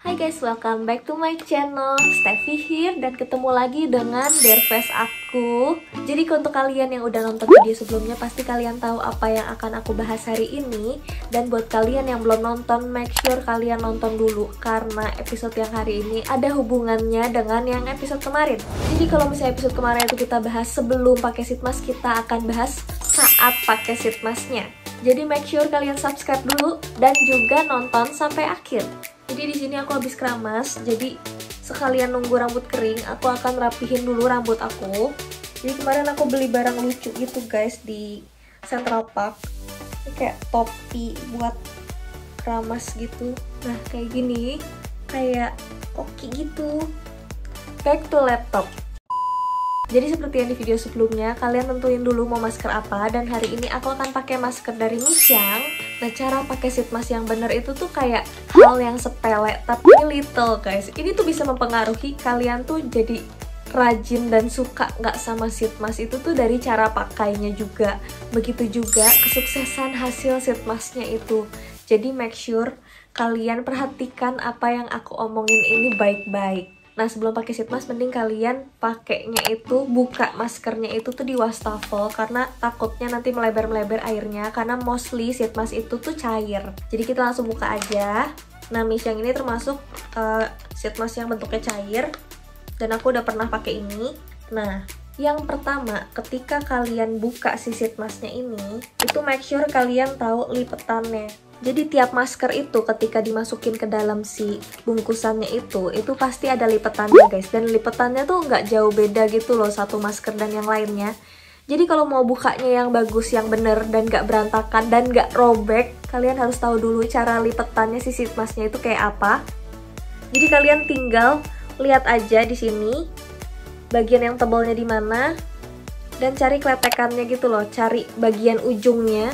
Hai guys, welcome back to my channel. Steffi here dan ketemu lagi dengan bare face aku. Jadi untuk kalian yang udah nonton video sebelumnya pasti kalian tahu apa yang akan aku bahas hari ini. Dan buat kalian yang belum nonton, make sure kalian nonton dulu karena episode yang hari ini ada hubungannya dengan yang episode kemarin. Jadi kalau misalnya episode kemarin itu kita bahas sebelum pakai sheet mask, kita akan bahas saat pakai sheet masknya. Jadi make sure kalian subscribe dulu dan juga nonton sampai akhir. Jadi di sini aku habis keramas, jadi sekalian nunggu rambut kering, aku akan rapihin dulu rambut aku. Jadi kemarin aku beli barang lucu gitu guys di Central Park. Ini kayak topi buat keramas gitu. Nah kayak gini, kayak koki gitu. Back to laptop. Jadi seperti yang di video sebelumnya, kalian tentuin dulu mau masker apa. Dan hari ini aku akan pakai masker dari Mixiang. Nah cara pakai sheet mask yang bener itu tuh kayak hal yang sepele tapi little guys. Ini tuh bisa mempengaruhi kalian tuh jadi rajin dan suka nggak sama sheet mask itu tuh dari cara pakainya juga. Begitu juga kesuksesan hasil sheet masknya itu. Jadi make sure kalian perhatikan apa yang aku omongin ini baik-baik. Nah sebelum pakai sheet mask mending kalian pakainya itu buka maskernya itu tuh di wastafel karena takutnya nanti melebar-melebar airnya karena mostly sheet mask itu tuh cair. Jadi kita langsung buka aja. Nah Mixiang ini termasuk sheet mask yang bentuknya cair dan aku udah pernah pakai ini. Nah yang pertama ketika kalian buka si sheet masknya ini itu make sure kalian tahu lipetannya. Jadi tiap masker itu ketika dimasukin ke dalam si bungkusannya itu pasti ada lipetannya guys. Dan lipetannya tuh nggak jauh beda gitu loh satu masker dan yang lainnya. Jadi kalau mau bukanya yang bagus, yang bener dan nggak berantakan dan nggak robek, kalian harus tahu dulu cara lipetannya si sheet masknya itu kayak apa. Jadi kalian tinggal lihat aja di sini bagian yang tebalnya di mana dan cari kletekannya gitu loh, cari bagian ujungnya.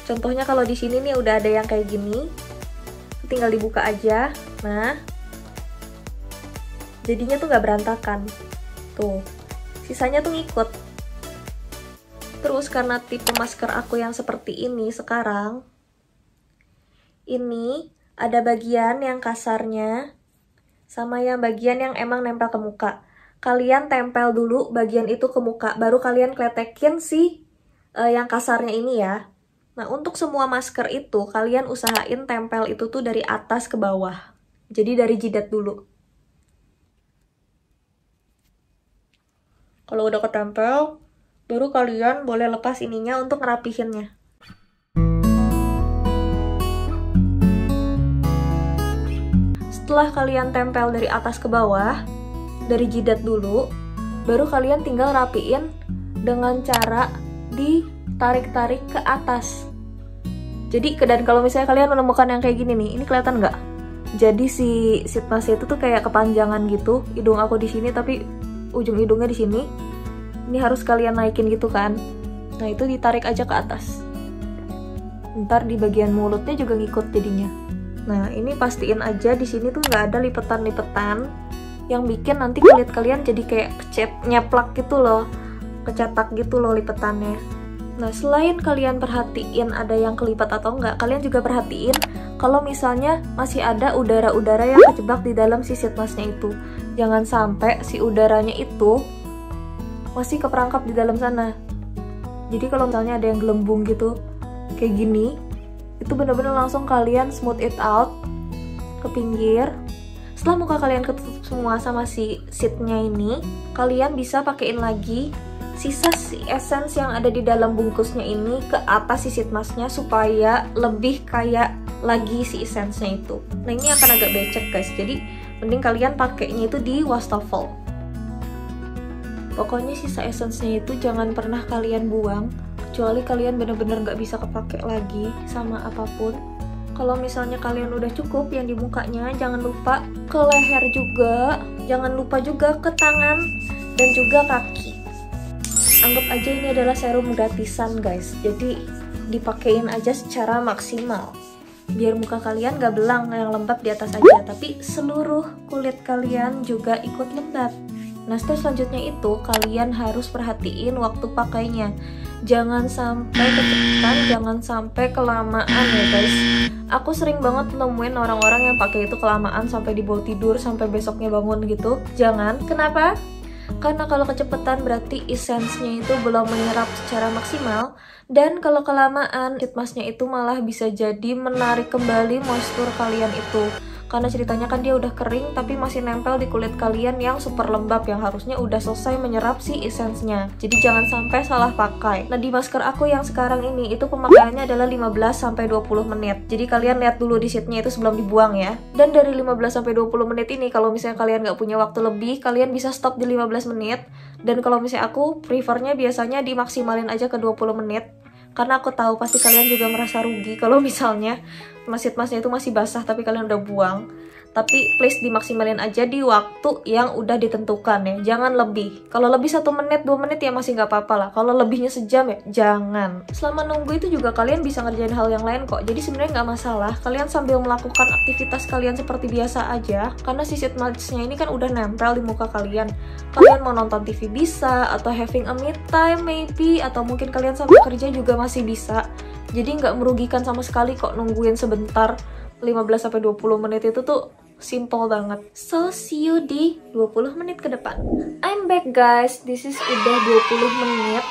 Contohnya kalau di sini nih udah ada yang kayak gini, tinggal dibuka aja. Nah, jadinya tuh nggak berantakan. Tuh, sisanya tuh ngikut. Terus karena tipe masker aku yang seperti ini sekarang, ini ada bagian yang kasarnya, sama yang bagian yang emang nempel ke muka. Kalian tempel dulu bagian itu ke muka, baru kalian kletekin si yang kasarnya ini ya. Nah, untuk semua masker itu, kalian usahain tempel itu tuh dari atas ke bawah. Jadi dari jidat dulu. Kalau udah ketempel, baru kalian boleh lepas ininya untuk ngerapihinnya. Setelah kalian tempel dari atas ke bawah, dari jidat dulu, baru kalian tinggal rapiin dengan cara ditarik-tarik ke atas. Jadi dan kalau misalnya kalian menemukan yang kayak gini nih, ini kelihatan nggak? Jadi si sheet mask itu tuh kayak kepanjangan gitu, hidung aku di sini tapi ujung hidungnya di sini. Ini harus kalian naikin gitu kan? Nah itu ditarik aja ke atas. Ntar di bagian mulutnya juga ngikut jadinya. Nah ini pastiin aja di sini tuh nggak ada lipetan-lipetan yang bikin nanti kulit kalian jadi kayak nyeplak gitu loh, kecetak gitu loh lipetannya. Nah, selain kalian perhatiin ada yang kelipat atau enggak, kalian juga perhatiin kalau misalnya masih ada udara-udara yang kejebak di dalam si sheet masknya itu. Jangan sampai si udaranya itu masih keperangkap di dalam sana. Jadi kalau misalnya ada yang gelembung gitu, kayak gini, itu bener-bener langsung kalian smooth it out ke pinggir. Setelah muka kalian ketutup semua sama si sheetnya ini, kalian bisa pakein lagi sisa si essence yang ada di dalam bungkusnya ini ke atas si sheet masknya supaya lebih kayak lagi si essence-nya itu. Nah ini akan agak becek guys, jadi mending kalian pakainya itu di wastafel. Pokoknya sisa essence-nya itu jangan pernah kalian buang, kecuali kalian bener-bener nggak bisa kepake lagi sama apapun. Kalau misalnya kalian udah cukup yang di mukanya, jangan lupa ke leher juga, jangan lupa juga ke tangan dan juga kaki. Anggap aja ini adalah serum gratisan guys, jadi dipakein aja secara maksimal biar muka kalian gak belang yang lembab di atas aja, tapi seluruh kulit kalian juga ikut lembab. Nah step selanjutnya itu kalian harus perhatiin waktu pakainya. jangan sampai kecepatan, jangan sampai kelamaan ya guys. Aku sering banget nemuin orang-orang yang pakai itu kelamaan sampai dibawa tidur, sampai besoknya bangun gitu. Jangan. Kenapa? Karena kalau kecepatan berarti esensnya itu belum menyerap secara maksimal, dan kalau kelamaan sheet masknya itu malah bisa jadi menarik kembali moisture kalian itu. Karena ceritanya kan dia udah kering tapi masih nempel di kulit kalian yang super lembab, yang harusnya udah selesai menyerap si esensnya. Jadi jangan sampai salah pakai. Nah, di masker aku yang sekarang ini itu pemakaiannya adalah 15-20 menit. Jadi kalian lihat dulu di sheetnya itu sebelum dibuang ya. Dan dari 15-20 menit ini, kalau misalnya kalian nggak punya waktu lebih, kalian bisa stop di 15 menit. Dan kalau misalnya aku prefernya biasanya dimaksimalin aja ke 20 menit. Karena aku tahu pasti kalian juga merasa rugi kalau misalnya sheet masknya itu masih basah tapi kalian udah buang. Tapi please dimaksimalin aja di waktu yang udah ditentukan ya, jangan lebih. Kalau lebih 1 menit, 2 menit ya masih nggak apa-apa lah. Kalau lebihnya sejam ya jangan. Selama nunggu itu juga kalian bisa ngerjain hal yang lain kok. Jadi sebenarnya nggak masalah, kalian sambil melakukan aktivitas kalian seperti biasa aja. Karena si sheet masknya ini kan udah nempel di muka kalian. Kalian mau nonton TV bisa, atau having a me time maybe, atau mungkin kalian sambil kerja juga masih bisa. Jadi nggak merugikan sama sekali kok nungguin sebentar. 15-20 menit itu tuh simple banget. So see you di 20 menit ke depan. I'm back guys. This is udah 20 menit.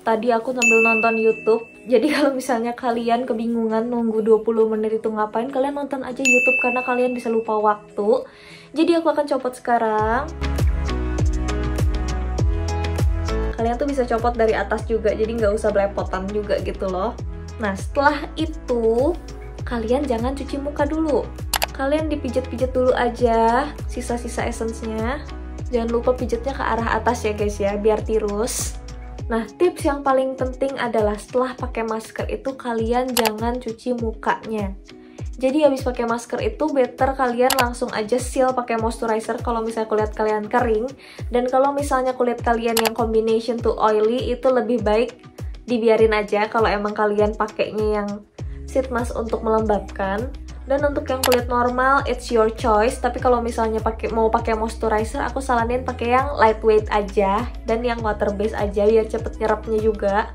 Tadi aku sambil nonton YouTube. Jadi kalau misalnya kalian kebingungan nunggu 20 menit itu ngapain, kalian nonton aja YouTube karena kalian bisa lupa waktu. Jadi aku akan copot sekarang. Kalian tuh bisa copot dari atas juga, jadi nggak usah belepotan juga gitu loh. Nah, setelah itu kalian jangan cuci muka dulu. Kalian dipijat-pijat dulu aja sisa-sisa esensnya. Jangan lupa pijatnya ke arah atas ya guys ya, biar tirus. Nah, tips yang paling penting adalah setelah pakai masker itu kalian jangan cuci mukanya. Jadi habis pakai masker itu better kalian langsung aja seal pakai moisturizer kalau misalnya kulit kalian kering. Dan kalau misalnya kulit kalian yang combination to oily, itu lebih baik dibiarin aja kalau emang kalian pakainya yang sheet mask untuk melembabkan. Dan untuk yang kulit normal, it's your choice. Tapi kalau misalnya mau pakai moisturizer, aku saranin pakai yang lightweight aja dan yang water based aja biar cepet nyerapnya juga.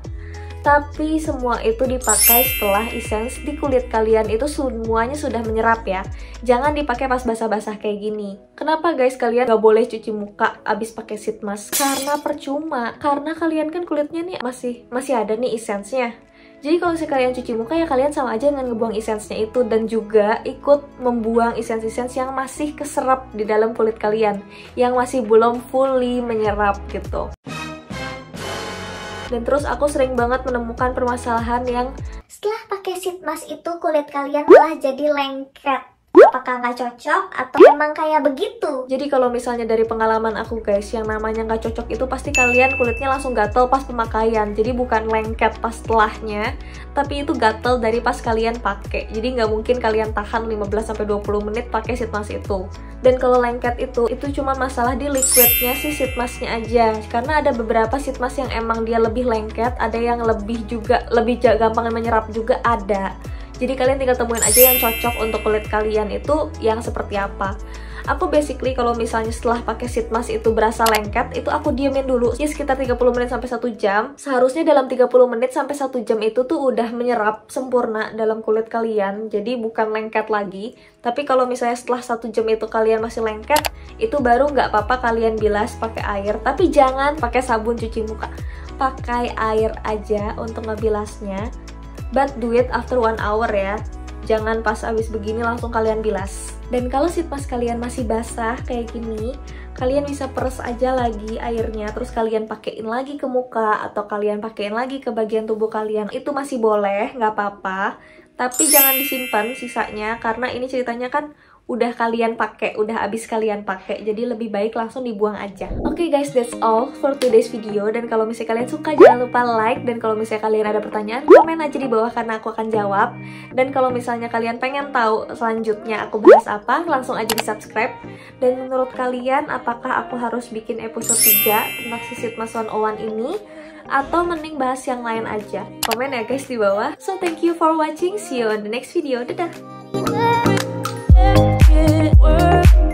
Tapi semua itu dipakai setelah essence di kulit kalian itu semuanya sudah menyerap ya. Jangan dipakai pas basah-basah kayak gini. Kenapa guys kalian gak boleh cuci muka abis pakai sheet mask? Karena percuma. Karena kalian kan kulitnya nih masih ada nih essence-nya. Jadi kalau misalnya kalian cuci muka ya kalian sama aja dengan ngebuang essence-nya itu, dan juga ikut membuang essence-essence yang masih keserap di dalam kulit kalian, yang masih belum fully menyerap gitu. Dan terus aku sering banget menemukan permasalahan yang setelah pakai sheet mask itu kulit kalian malah jadi lengket. Apakah nggak cocok atau emang kayak begitu? Jadi kalau misalnya dari pengalaman aku guys, yang namanya nggak cocok itu pasti kalian kulitnya langsung gatel pas pemakaian. Jadi bukan lengket pas setelahnya, tapi itu gatel dari pas kalian pakai. Jadi nggak mungkin kalian tahan 15-20 menit pakai sheet mask itu. Dan kalau lengket itu cuma masalah di liquidnya si sheet masknya aja. Karena ada beberapa sheet mask yang emang dia lebih lengket, ada yang lebih gampang menyerap juga ada. Jadi kalian tinggal temuin aja yang cocok untuk kulit kalian itu yang seperti apa. Aku basically kalau misalnya setelah pakai sheet mask itu berasa lengket, itu aku diemin dulu ya sekitar 30 menit sampai 1 jam. Seharusnya dalam 30 menit sampai 1 jam itu tuh udah menyerap sempurna dalam kulit kalian. Jadi bukan lengket lagi. Tapi kalau misalnya setelah 1 jam itu kalian masih lengket, itu baru nggak apa-apa kalian bilas pakai air. Tapi jangan pakai sabun cuci muka. Pakai air aja untuk ngebilasnya. But do it after 1 hour ya. Jangan pas abis begini langsung kalian bilas. Dan kalau sheet mask kalian masih basah kayak gini, kalian bisa peres aja lagi airnya, terus kalian pakein lagi ke muka atau kalian pakein lagi ke bagian tubuh kalian. Itu masih boleh, nggak apa-apa. Tapi jangan disimpan sisanya karena ini ceritanya kan udah kalian pakai, udah habis kalian pakai, jadi lebih baik langsung dibuang aja. Oke guys, that's all for today's video. Dan kalau misalnya kalian suka jangan lupa like, dan kalau misalnya kalian ada pertanyaan komen aja di bawah karena aku akan jawab. Dan kalau misalnya kalian pengen tahu selanjutnya aku bahas apa, langsung aja di subscribe. Dan menurut kalian apakah aku harus bikin episode 3 tentang si sheet mask 101 ini, atau mending bahas yang lain aja? Komen ya guys di bawah. So thank you for watching, see you on the next video, dadah. Work.